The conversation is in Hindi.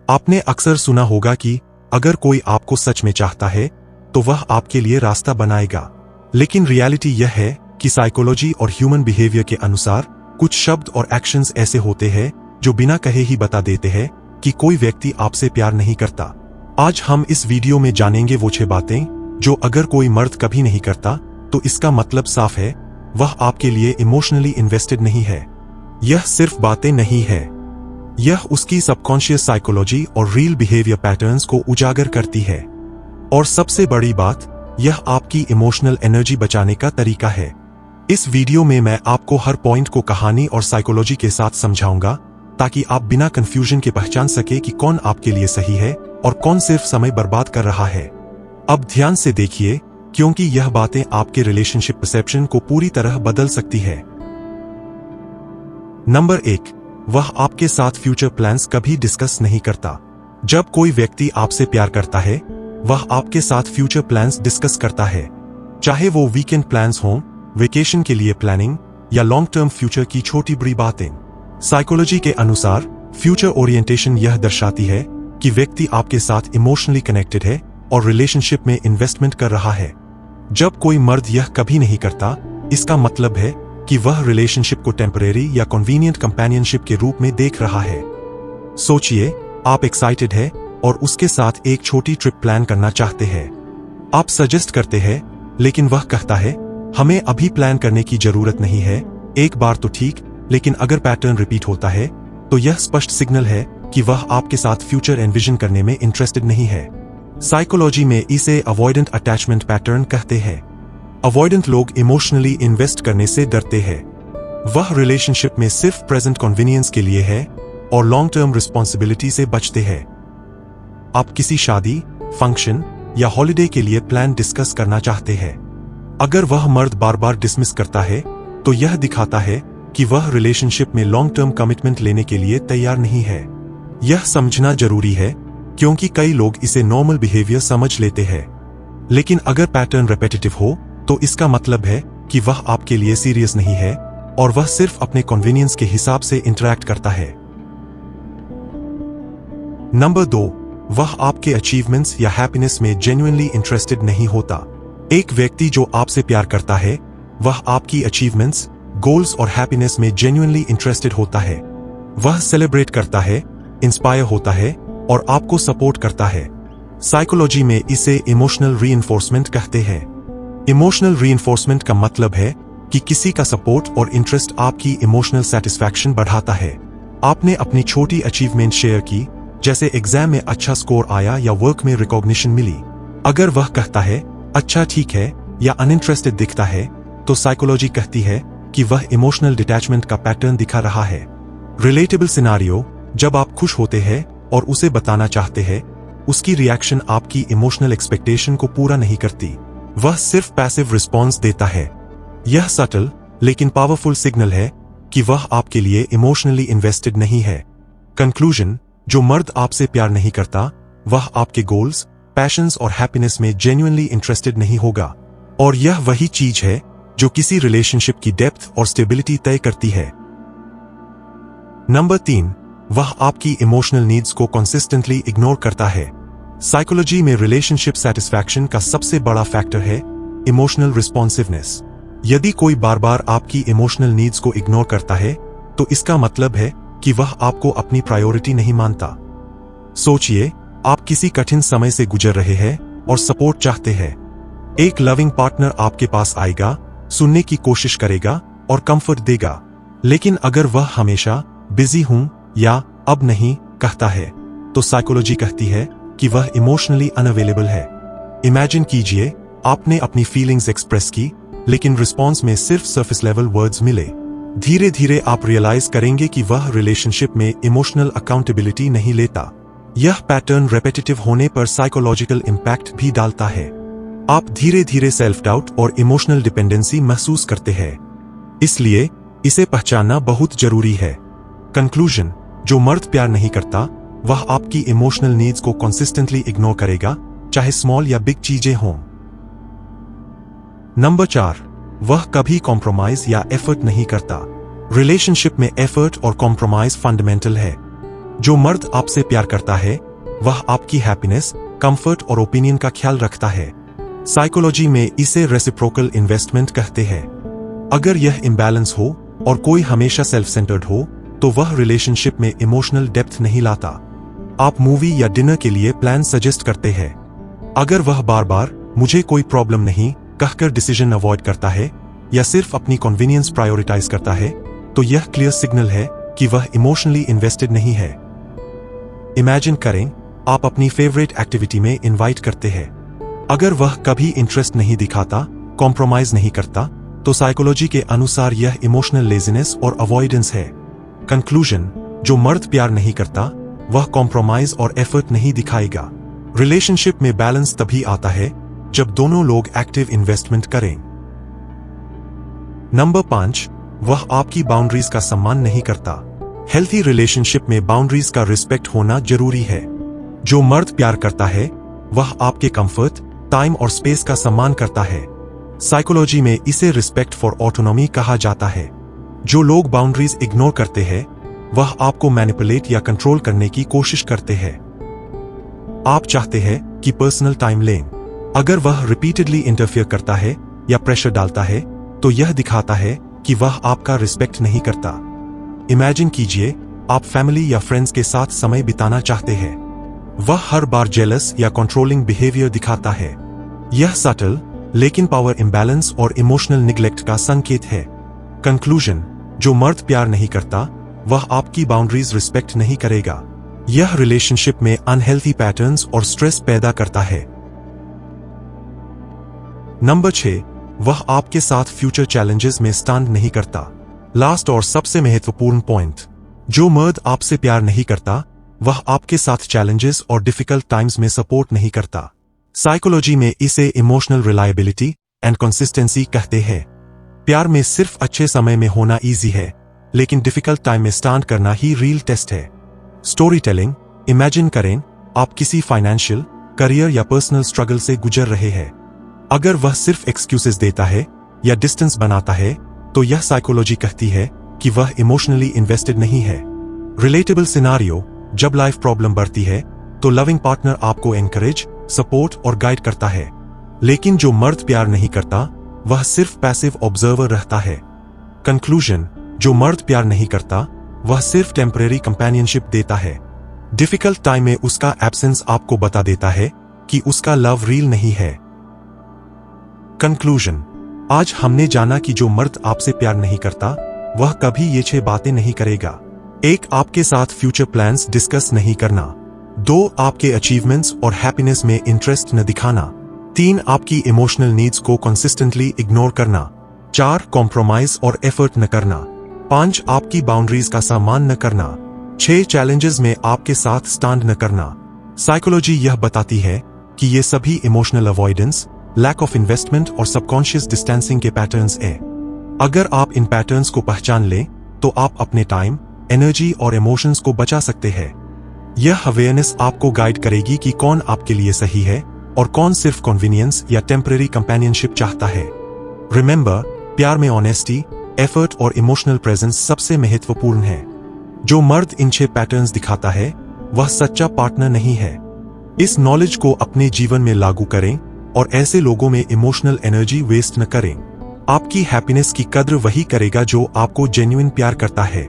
आपने अक्सर सुना होगा कि अगर कोई आपको सच में चाहता है तो वह आपके लिए रास्ता बनाएगा, लेकिन रियलिटी यह है कि साइकोलॉजी और ह्यूमन बिहेवियर के अनुसार कुछ शब्द और एक्शंस ऐसे होते हैं जो बिना कहे ही बता देते हैं कि कोई व्यक्ति आपसे प्यार नहीं करता। आज हम इस वीडियो में जानेंगे वो 6 बातें जो अगर कोई मर्द कभी नहीं करता तो इसका मतलब साफ है वह आपके लिए इमोशनली इन्वेस्टेड नहीं है। यह सिर्फ बातें नहीं है, यह उसकी सबकॉन्शियस साइकोलॉजी और रियल बिहेवियर पैटर्न्स को उजागर करती है। और सबसे बड़ी बात, यह आपकी इमोशनल एनर्जी बचाने का तरीका है। इस वीडियो में मैं आपको हर पॉइंट को कहानी और साइकोलॉजी के साथ समझाऊंगा ताकि आप बिना कंफ्यूजन के पहचान सके कि कौन आपके लिए सही है और कौन सिर्फ समय बर्बाद कर रहा है। अब ध्यान से देखिए, क्योंकि यह बातें आपके रिलेशनशिप परसेप्शन को पूरी तरह बदल सकती है। नंबर 1, वह आपके साथ फ्यूचर प्लान्स कभी डिस्कस नहीं करता। जब कोई व्यक्ति आपसे प्यार करता है वह आपके साथ फ्यूचर प्लान्स डिस्कस करता है, चाहे वो वीकेंड प्लान्स हों, वेकेशन के लिए प्लानिंग या लॉन्ग टर्म फ्यूचर की छोटी बड़ी बातें। साइकोलॉजी के अनुसार फ्यूचर ओरिएंटेशन यह दर्शाती है कि व्यक्ति आपके साथ इमोशनली कनेक्टेड है और रिलेशनशिप में इन्वेस्टमेंट कर रहा है। जब कोई मर्द यह कभी नहीं करता, इसका मतलब है कि वह रिलेशनशिप को टेम्परेरी या कन्वीनियंट कंपेनियनशिप के रूप में देख रहा है। सोचिए, आप एक्साइटेड है और उसके साथ एक छोटी ट्रिप प्लान करना चाहते हैं। आप सजेस्ट करते हैं, लेकिन वह कहता है हमें अभी प्लान करने की जरूरत नहीं है। एक बार तो ठीक, लेकिन अगर पैटर्न रिपीट होता है तो यह स्पष्ट सिग्नल है कि वह आपके साथ फ्यूचर एनविजन करने में इंटरेस्टेड नहीं है। साइकोलॉजी में इसे अवॉइडेंट अटैचमेंट पैटर्न कहते हैं। अवॉइडेंट लोग इमोशनली इन्वेस्ट करने से डरते हैं। वह रिलेशनशिप में सिर्फ प्रेजेंट कन्वीनियंस के लिए है और लॉन्ग टर्म रिस्पॉन्सिबिलिटी से बचते हैं। आप किसी शादी, फंक्शन या हॉलिडे के लिए प्लान डिस्कस करना चाहते हैं। अगर वह मर्द बार बार डिसमिस करता है तो यह दिखाता है कि वह रिलेशनशिप में लॉन्ग टर्म कमिटमेंट लेने के लिए तैयार नहीं है। यह समझना जरूरी है क्योंकि कई लोग इसे नॉर्मल बिहेवियर समझ लेते हैं, लेकिन अगर पैटर्न रेपेटिटिव हो तो इसका मतलब है कि वह आपके लिए सीरियस नहीं है और वह सिर्फ अपने कन्वीनियंस के हिसाब से इंटरैक्ट करता है। नंबर 2, वह आपके अचीवमेंट्स या हैप्पीनेस में जेन्युइनली इंटरेस्टेड नहीं होता। एक व्यक्ति जो आपसे प्यार करता है वह आपकी अचीवमेंट्स, गोल्स और हैप्पीनेस में जेन्युइनली इंटरेस्टेड होता है। वह सेलिब्रेट करता है, इंस्पायर होता है और आपको सपोर्ट करता है। साइकोलॉजी में इसे इमोशनल रीइंफोर्समेंट कहते हैं। इमोशनल रीइंफोर्समेंट का मतलब है कि किसी का सपोर्ट और इंटरेस्ट आपकी इमोशनल सेटिस्फैक्शन बढ़ाता है। आपने अपनी छोटी अचीवमेंट शेयर की, जैसे एग्जाम में अच्छा स्कोर आया या वर्क में रिकॉग्निशन मिली। अगर वह कहता है अच्छा ठीक है या अनइंटरेस्टेड दिखता है तो साइकोलॉजी कहती है कि वह इमोशनल डिटैचमेंट का पैटर्न दिखा रहा है। रिलेटेबल सिनारियो, जब आप खुश होते हैं और उसे बताना चाहते हैं, उसकी रिएक्शन आपकी इमोशनल एक्सपेक्टेशन को पूरा नहीं करती, वह सिर्फ पैसिव रिस्पॉन्स देता है। यह सटल लेकिन पावरफुल सिग्नल है कि वह आपके लिए इमोशनली इन्वेस्टेड नहीं है। कंक्लूजन, जो मर्द आपसे प्यार नहीं करता वह आपके गोल्स, पैशंस और हैप्पीनेस में जेन्युइनली इंटरेस्टेड नहीं होगा, और यह वही चीज है जो किसी रिलेशनशिप की डेप्थ और स्टेबिलिटी तय करती है। नंबर 3, वह आपकी इमोशनल नीड्स को कंसिस्टेंटली इग्नोर करता है। साइकोलॉजी में रिलेशनशिप सेटिस्फैक्शन का सबसे बड़ा फैक्टर है इमोशनल रिस्पॉन्सिवनेस। यदि कोई बार बार आपकी इमोशनल नीड्स को इग्नोर करता है तो इसका मतलब है कि वह आपको अपनी प्रायोरिटी नहीं मानता। सोचिए, आप किसी कठिन समय से गुजर रहे हैं और सपोर्ट चाहते हैं। एक लविंग पार्टनर आपके पास आएगा, सुनने की कोशिश करेगा और कंफर्ट देगा, लेकिन अगर वह हमेशा बिजी हूं या अब नहीं कहता है तो साइकोलॉजी कहती है कि वह इमोशनली अनअवेलेबल है। इमेजिन कीजिए, आपने अपनी फीलिंग्स एक्सप्रेस की लेकिन रिस्पॉन्स में सिर्फ सरफेस लेवल वर्ड्स मिले। धीरे धीरे आप रियलाइज करेंगे कि वह रिलेशनशिप में इमोशनल अकाउंटेबिलिटी नहीं लेता। यह पैटर्न रेपेटिटिव होने पर साइकोलॉजिकल इंपैक्ट भी डालता है। आप धीरे धीरे सेल्फ डाउट और इमोशनल डिपेंडेंसी महसूस करते हैं। इसलिए इसे पहचानना बहुत जरूरी है। कंक्लूजन, जो मर्द प्यार नहीं करता वह आपकी इमोशनल नीड्स को कंसिस्टेंटली इग्नोर करेगा, चाहे स्मॉल या बिग चीजें हों। नंबर 4, वह कभी कॉम्प्रोमाइज या एफर्ट नहीं करता। रिलेशनशिप में एफर्ट और कॉम्प्रोमाइज फंडामेंटल है। जो मर्द आपसे प्यार करता है वह आपकी हैप्पीनेस, कंफर्ट और ओपिनियन का ख्याल रखता है। साइकोलॉजी में इसे रेसिप्रोकल इन्वेस्टमेंट कहते हैं। अगर यह इम्बैलेंस हो और कोई हमेशा सेल्फ सेंटर्ड हो तो वह रिलेशनशिप में इमोशनल डेप्थ नहीं लाता। आप मूवी या डिनर के लिए प्लान सजेस्ट करते हैं। अगर वह बार बार मुझे कोई प्रॉब्लम नहीं कहकर डिसीजन अवॉइड करता है या सिर्फ अपनी कन्वीनियंस प्रायोरिटाइज करता है तो यह क्लियर सिग्नल है कि वह इमोशनली इन्वेस्टेड नहीं है। इमेजिन करें, आप अपनी फेवरेट एक्टिविटी में इनवाइट करते हैं। अगर वह कभी इंटरेस्ट नहीं दिखाता, कॉम्प्रोमाइज नहीं करता, तो साइकोलॉजी के अनुसार यह इमोशनल लेजीनेस और अवॉइडेंस है। कंक्लूजन, जो मर्द प्यार नहीं करता वह कॉम्प्रोमाइज और एफर्ट नहीं दिखाएगा। रिलेशनशिप में बैलेंस तभी आता है जब दोनों लोग एक्टिव इन्वेस्टमेंट करें। नंबर 5, वह आपकी बाउंड्रीज का सम्मान नहीं करता। हेल्थी रिलेशनशिप में बाउंड्रीज का रिस्पेक्ट होना जरूरी है। जो मर्द प्यार करता है वह आपके कंफर्ट, टाइम और स्पेस का सम्मान करता है। साइकोलॉजी में इसे रिस्पेक्ट फॉर ऑटोनॉमी कहा जाता है। जो लोग बाउंड्रीज इग्नोर करते हैं वह आपको मैनिपुलेट या कंट्रोल करने की कोशिश करते हैं। आप चाहते हैं कि पर्सनल टाइम लें। अगर वह रिपीटेडली इंटरफियर करता है या प्रेशर डालता है तो यह दिखाता है कि वह आपका रिस्पेक्ट नहीं करता। इमेजिन कीजिए, आप फैमिली या फ्रेंड्स के साथ समय बिताना चाहते हैं। वह हर बार जेलस या कंट्रोलिंग बिहेवियर दिखाता है। यह सटल लेकिन पावर इंबैलेंस और इमोशनल निग्लेक्ट का संकेत है। कंक्लूजन, जो मर्द प्यार नहीं करता वह आपकी बाउंड्रीज रिस्पेक्ट नहीं करेगा। यह रिलेशनशिप में अनहेल्थी पैटर्न्स और स्ट्रेस पैदा करता है। नंबर 6, वह आपके साथ फ्यूचर चैलेंजेस में स्टैंड नहीं करता। लास्ट और सबसे महत्वपूर्ण पॉइंट, जो मर्द आपसे प्यार नहीं करता वह आपके साथ चैलेंजेस और डिफिकल्ट टाइम्स में सपोर्ट नहीं करता। साइकोलॉजी में इसे इमोशनल रिलायबिलिटी एंड कंसिस्टेंसी कहते हैं। प्यार में सिर्फ अच्छे समय में होना इजी है, लेकिन डिफिकल्ट टाइम में स्टैंड करना ही रियल टेस्ट है। स्टोरी टेलिंग, इमेजिन करें आप किसी फाइनेंशियल, करियर या पर्सनल स्ट्रगल से गुजर रहे हैं। अगर वह सिर्फ एक्सक्यूजेस देता है या डिस्टेंस बनाता है तो यह साइकोलॉजी कहती है कि वह इमोशनली इन्वेस्टेड नहीं है। रिलेटेबल सिनारियो, जब लाइफ प्रॉब्लम बढ़ती है तो लविंग पार्टनर आपको एनकरेज, सपोर्ट और गाइड करता है। लेकिन जो मर्द प्यार नहीं करता वह सिर्फ पैसिव ऑब्जर्वर रहता है। कंक्लूजन, जो मर्द प्यार नहीं करता वह सिर्फ टेम्परेरी कंपेनियनशिप देता है। डिफिकल्ट टाइम में उसका एब्सेंस आपको बता देता है कि उसका लव रियल नहीं है। कंक्लूजन, आज हमने जाना कि जो मर्द आपसे प्यार नहीं करता वह कभी ये 6 बातें नहीं करेगा। 1, आपके साथ फ्यूचर प्लान्स डिस्कस नहीं करना। 2, आपके अचीवमेंट्स और हैप्पीनेस में इंटरेस्ट न दिखाना। 3, आपकी इमोशनल नीड्स को कंसिस्टेंटली इग्नोर करना। 4, कॉम्प्रोमाइज और एफर्ट न करना। 5, आपकी बाउंड्रीज का सम्मान न करना। 6, चैलेंजेस में आपके साथ स्टैंड न करना। साइकोलॉजी यह बताती है कि ये सभी emotional avoidance, lack of investment और सबकॉन्शियस डिस्टेंसिंग के पैटर्न्स हैं। अगर आप इन पैटर्न्स को पहचान लें तो आप अपने टाइम, एनर्जी और इमोशंस को बचा सकते हैं। यह अवेयरनेस आपको गाइड करेगी कि कौन आपके लिए सही है और कौन सिर्फ कन्वीनियंस या टेम्परेरी कंपेनियनशिप चाहता है। रिमेंबर, प्यार में ऑनेस्टी, एफर्ट और इमोशनल प्रेजेंस सबसे महत्वपूर्ण है। जो मर्द इन 6 पैटर्न्स दिखाता है वह सच्चा पार्टनर नहीं है। इस नॉलेज को अपने जीवन में लागू करें और ऐसे लोगों में इमोशनल एनर्जी वेस्ट न करें। आपकी हैप्पीनेस की कद्र वही करेगा जो आपको जेन्युइन प्यार करता है।